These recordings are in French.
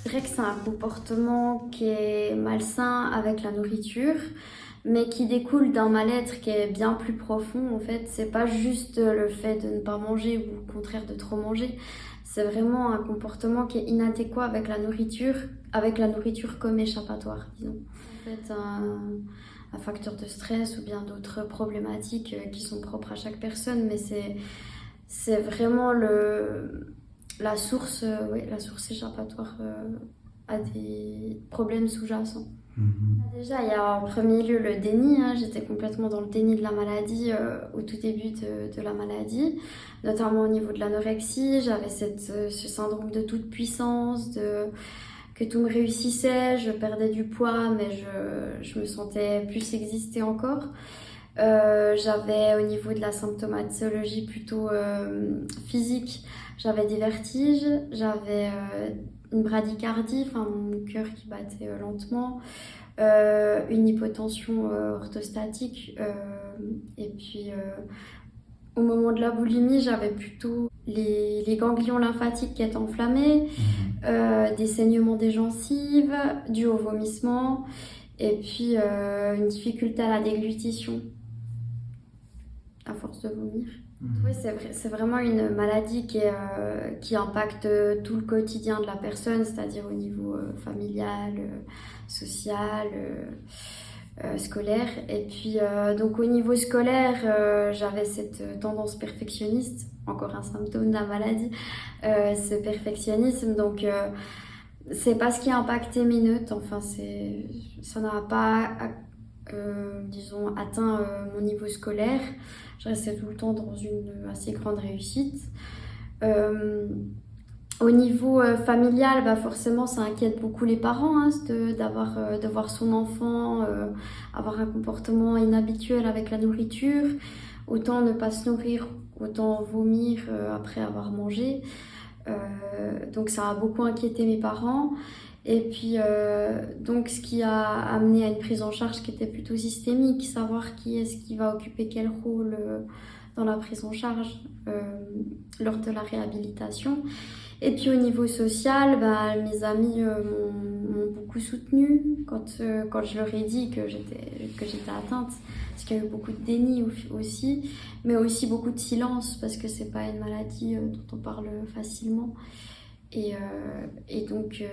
Je dirais que c'est un comportement qui est malsain avec la nourriture, mais qui découle d'un mal-être qui est bien plus profond. En fait, c'est pas juste le fait de ne pas manger ou au contraire de trop manger. C'est vraiment un comportement qui est inadéquat avec la nourriture comme échappatoire, disons. En fait, un facteur de stress ou bien d'autres problématiques qui sont propres à chaque personne, mais c'est vraiment la source échappatoire à des problèmes sous-jacents. Déjà, il y a en premier lieu le déni, hein. J'étais complètement dans le déni de la maladie au tout début de la maladie, notamment au niveau de l'anorexie. J'avais ce syndrome de toute puissance, que tout me réussissait, je perdais du poids, mais je me sentais plus exister encore. J'avais au niveau de la symptomatologie plutôt physique, j'avais des vertiges, j'avais une bradycardie, enfin mon cœur qui battait lentement, une hypotension orthostatique, et puis au moment de la boulimie, j'avais plutôt les ganglions lymphatiques qui étaient enflammés, des saignements des gencives dus au vomissement, et puis une difficulté à la déglutition à force de vomir. Oui, c'est vraiment une maladie qui impacte tout le quotidien de la personne, c'est-à-dire au niveau familial, social, scolaire. Et puis, donc au niveau scolaire, j'avais cette tendance perfectionniste, encore un symptôme de la maladie, ce perfectionnisme. Donc, c'est pas ce qui a impacté mes notes, enfin, ça n'a pas, disons, atteint mon niveau scolaire. Je restais tout le temps dans une assez grande réussite. Au niveau familial, bah forcément, ça inquiète beaucoup les parents, hein, de voir son enfant avoir un comportement inhabituel avec la nourriture. Autant ne pas se nourrir, autant vomir après avoir mangé. Donc ça a beaucoup inquiété mes parents. Et puis, donc, ce qui a amené à une prise en charge qui était plutôt systémique, savoir qui est-ce qui va occuper quel rôle dans la prise en charge lors de la réhabilitation. Et puis, au niveau social, bah, mes amis m'ont beaucoup soutenue quand je leur ai dit que j'étais atteinte, parce qu'il y a eu beaucoup de déni aussi, mais aussi beaucoup de silence, parce que c'est pas une maladie dont on parle facilement. Et donc,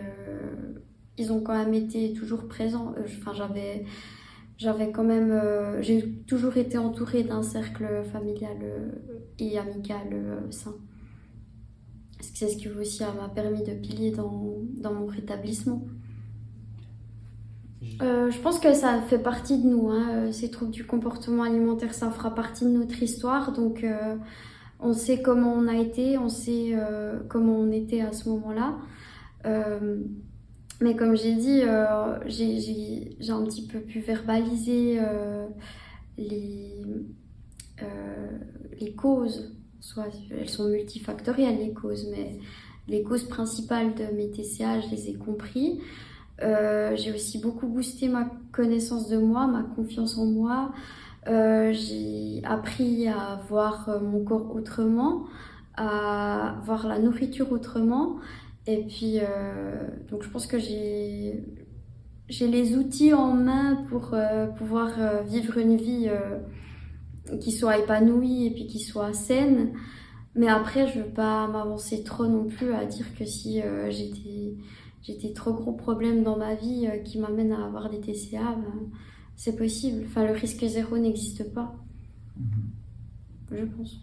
ils ont quand même été toujours présents. Enfin, j'avais quand même, j'ai toujours été entourée d'un cercle familial et amical sain. C'est ce qui aussi m'a permis de pilier dans mon rétablissement. Je pense que ça fait partie de nous, hein. Ces troubles du comportement alimentaire, ça fera partie de notre histoire. Donc, on sait comment on a été, on sait comment on était à ce moment-là. Mais comme j'ai dit, j'ai un petit peu pu verbaliser les, les causes. Soit elles sont multifactorielles, les causes, mais les causes principales de mes TCA, je les ai compris. J'ai aussi beaucoup boosté ma connaissance de moi, ma confiance en moi. J'ai appris à voir mon corps autrement, à voir la nourriture autrement. Et puis, donc je pense que j'ai les outils en main pour pouvoir vivre une vie qui soit épanouie et puis qui soit saine. Mais après, je veux pas m'avancer trop non plus à dire que si j'ai des trop gros problèmes dans ma vie qui m'amènent à avoir des TCA, ben, c'est possible. Enfin, le risque zéro n'existe pas, je pense.